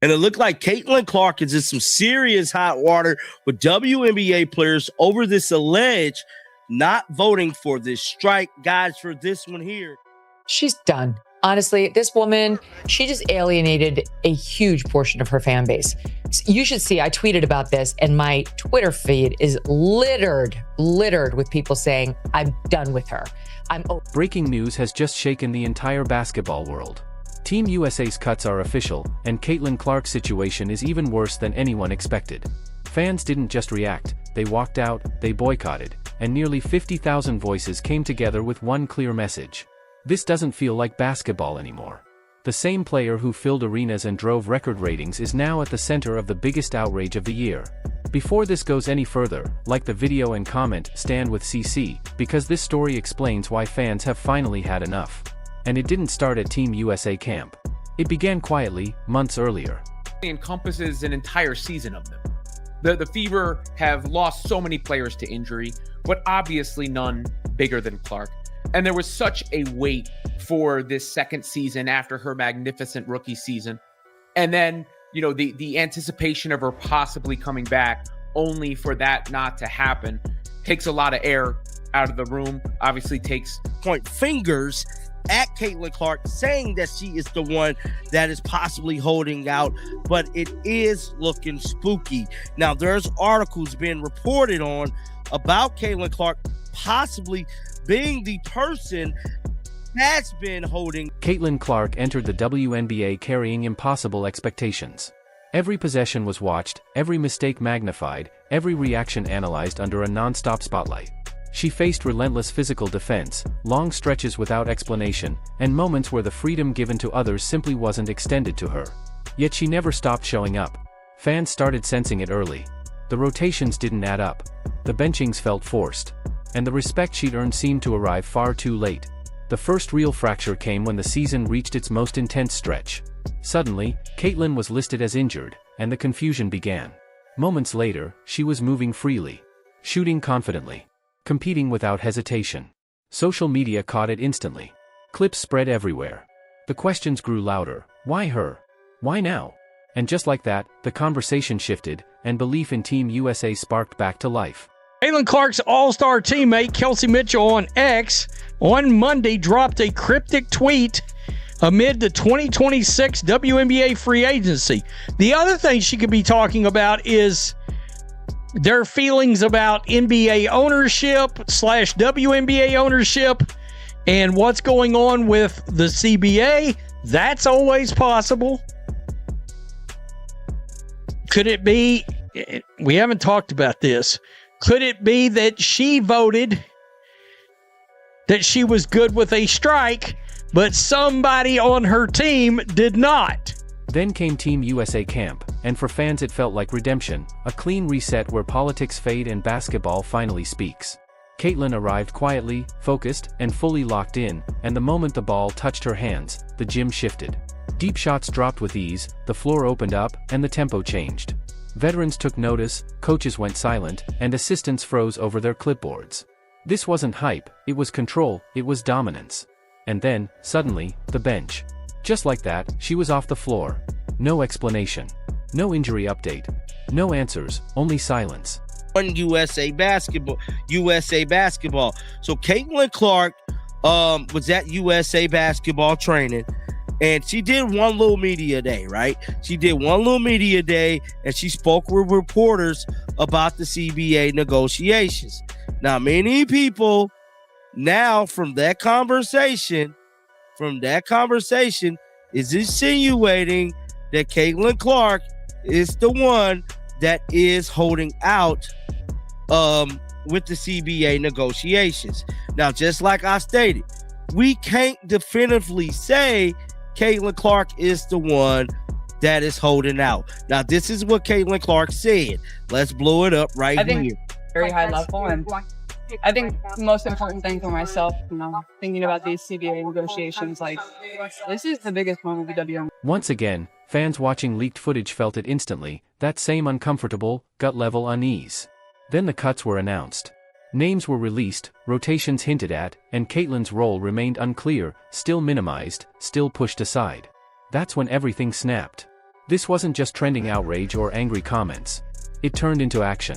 And it looked like Caitlin Clark is in some serious hot water with WNBA players over this alleged not voting for this strike. Guys, for this one here. She's done. Honestly, this woman, she just alienated a huge portion of her fan base. You should see, I tweeted about this, and my Twitter feed is littered with people saying, I'm done with her. Breaking news has just shaken the entire basketball world. Team USA's cuts are official, and Caitlin Clark's situation is even worse than anyone expected. Fans didn't just react, they walked out, they boycotted, and nearly 50,000 voices came together with one clear message. This doesn't feel like basketball anymore. The same player who filled arenas and drove record ratings is now at the center of the biggest outrage of the year. Before this goes any further, like the video and comment, stand with CC, because this story explains why fans have finally had enough. And it didn't start at Team USA camp. It began quietly, months earlier. It encompasses an entire season of them. The Fever have lost so many players to injury, but obviously none bigger than Clark. And there was such a wait for this second season after her magnificent rookie season. And then, you know, the anticipation of her possibly coming back, only for that not to happen, takes a lot of air out of the room. Obviously takes point fingers at Caitlin Clark, saying that she is the one that is possibly holding out, but it is looking spooky. Now, there's articles being reported on about Caitlin Clark possibly being the person that's been holding. Caitlin Clark entered the WNBA carrying impossible expectations. Every possession was watched, every mistake magnified, every reaction analyzed under a non-stop spotlight. She faced relentless physical defense, long stretches without explanation, and moments where the freedom given to others simply wasn't extended to her. Yet she never stopped showing up. Fans started sensing it early. The rotations didn't add up. The benchings felt forced. And the respect she'd earned seemed to arrive far too late. The first real fracture came when the season reached its most intense stretch. Suddenly, Caitlin was listed as injured, and the confusion began. Moments later, she was moving freely, shooting confidently, competing without hesitation. Social media caught it instantly. Clips spread everywhere. The questions grew louder. Why her? Why now? And just like that, the conversation shifted, and belief in Team USA sparked back to life. Caitlin Clark's all-star teammate Kelsey Mitchell on X on Monday dropped a cryptic tweet amid the 2026 WNBA free agency. The other thing she could be talking about is their feelings about NBA ownership / WNBA ownership and what's going on with the CBA. That's always possible. Could it be, we haven't talked about this, could it be that she voted that she was good with a strike, but somebody on her team did not? Then came Team USA camp, and for fans it felt like redemption, a clean reset where politics fade and basketball finally speaks. Caitlin arrived quietly, focused, and fully locked in, and the moment the ball touched her hands, the gym shifted. Deep shots dropped with ease, the floor opened up, and the tempo changed. Veterans took notice, coaches went silent, and assistants froze over their clipboards. This wasn't hype, it was control, it was dominance. And then, suddenly, the bench. Just like that, she was off the floor. No explanation. No injury update. No answers, only silence. USA basketball. So Caitlin Clark was at USA basketball training, and she did one little media day, right? She did one little media day, and she spoke with reporters about the CBA negotiations. Now, many people now from that conversation is insinuating that Caitlin Clark is the one that is holding out with the CBA negotiations. Now, just like I stated, we can't definitively say Caitlin Clark is the one that is holding out. Now, this is what Caitlin Clark said. Let's blow it up right here. Very high level, and I think the most important thing for myself, thinking about these CBA negotiations, like, this is the biggest moment of the WNBA. Once again, fans watching leaked footage felt it instantly, that same uncomfortable, gut-level unease. Then the cuts were announced. Names were released, rotations hinted at, and Caitlin's role remained unclear, still minimized, still pushed aside. That's when everything snapped. This wasn't just trending outrage or angry comments. It turned into action.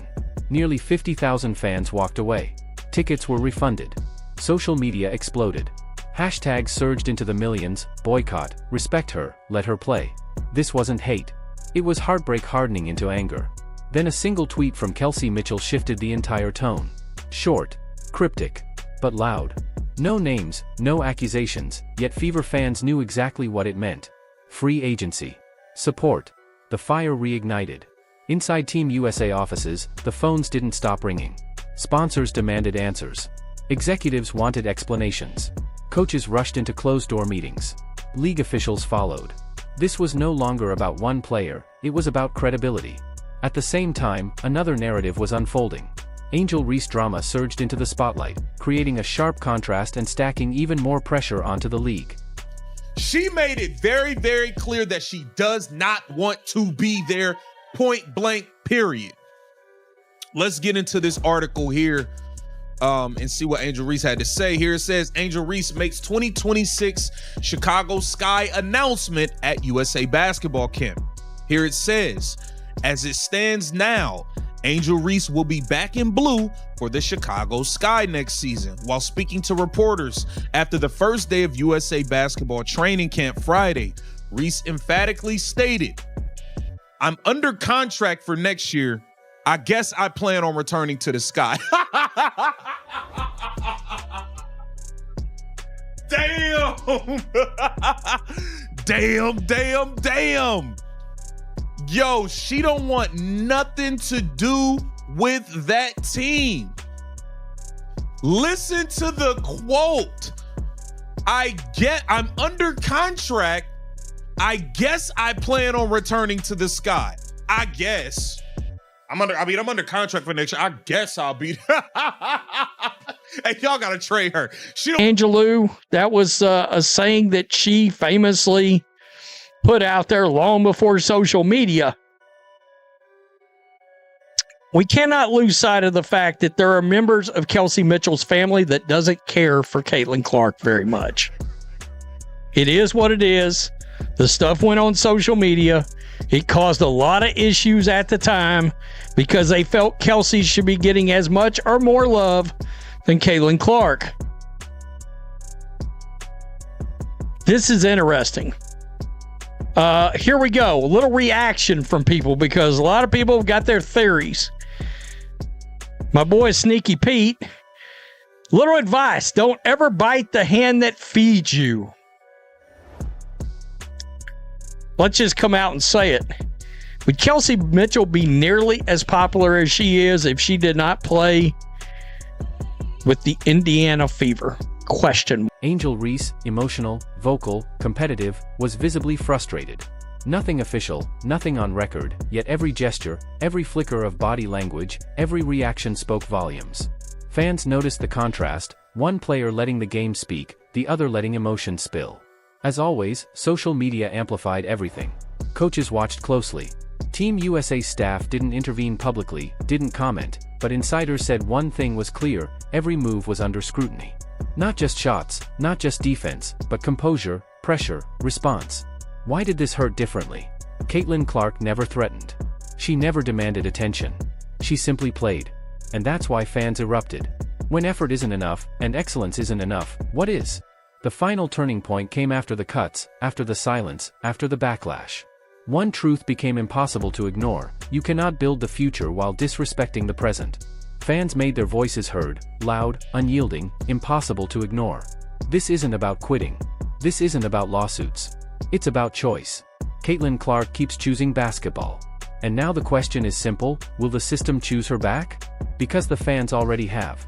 Nearly 50,000 fans walked away. Tickets were refunded. Social media exploded. Hashtags surged into the millions: boycott, respect her, let her play. This wasn't hate. It was heartbreak hardening into anger. Then a single tweet from Kelsey Mitchell shifted the entire tone. Short, cryptic, but loud. No names, no accusations, yet Fever fans knew exactly what it meant. Free agency. Support. The fire reignited. Inside Team USA offices, the phones didn't stop ringing. Sponsors demanded answers. Executives wanted explanations. Coaches rushed into closed-door meetings. League officials followed. This was no longer about one player, it was about credibility. At the same time, another narrative was unfolding. Angel Reese drama surged into the spotlight, creating a sharp contrast and stacking even more pressure onto the league. She made it very, very clear that she does not want to be there, point blank, period. Let's get into this article here and see what Angel Reese had to say. Here it says, Angel Reese makes 2026 Chicago Sky announcement at USA Basketball Camp. Here it says, as it stands now, Angel Reese will be back in blue for the Chicago Sky next season. While speaking to reporters after the first day of USA Basketball training camp Friday, Reese emphatically stated, I'm under contract for next year. I guess I plan on returning to the Sky. Damn. Yo, she don't want nothing to do with that team. Listen to the quote. I'm under contract. I guess I plan on returning to the Sky. I guess. I'm under contract for next year. I guess I'll be. Hey, y'all gotta trade her. Angelou, that was a saying that she famously put out there long before social media. We cannot lose sight of the fact that there are members of Kelsey Mitchell's family that doesn't care for Caitlin Clark very much. It is what it is. The stuff went on social media. It caused a lot of issues at the time because they felt Kelsey should be getting as much or more love than Caitlin Clark. This is interesting. Here we go. A little reaction from people because a lot of people have got their theories. My boy Sneaky Pete, little advice. Don't ever bite the hand that feeds you. Let's just come out and say it. Would Kelsey Mitchell be nearly as popular as she is if she did not play with the Indiana Fever? Question. Angel Reese, emotional, vocal, competitive, was visibly frustrated. Nothing official, nothing on record, yet every gesture, every flicker of body language, every reaction spoke volumes. Fans noticed the contrast, one player letting the game speak, the other letting emotion spill. As always, social media amplified everything. Coaches watched closely. Team USA staff didn't intervene publicly, didn't comment, but insiders said one thing was clear: every move was under scrutiny. Not just shots, not just defense, but composure, pressure, response. Why did this hurt differently? Caitlin Clark never threatened. She never demanded attention. She simply played. And that's why fans erupted. When effort isn't enough, and excellence isn't enough, what is? The final turning point came after the cuts, after the silence, after the backlash. One truth became impossible to ignore: you cannot build the future while disrespecting the present. Fans made their voices heard, loud, unyielding, impossible to ignore. This isn't about quitting. This isn't about lawsuits. It's about choice. Caitlin Clark keeps choosing basketball. And now the question is simple: will the system choose her back? Because the fans already have.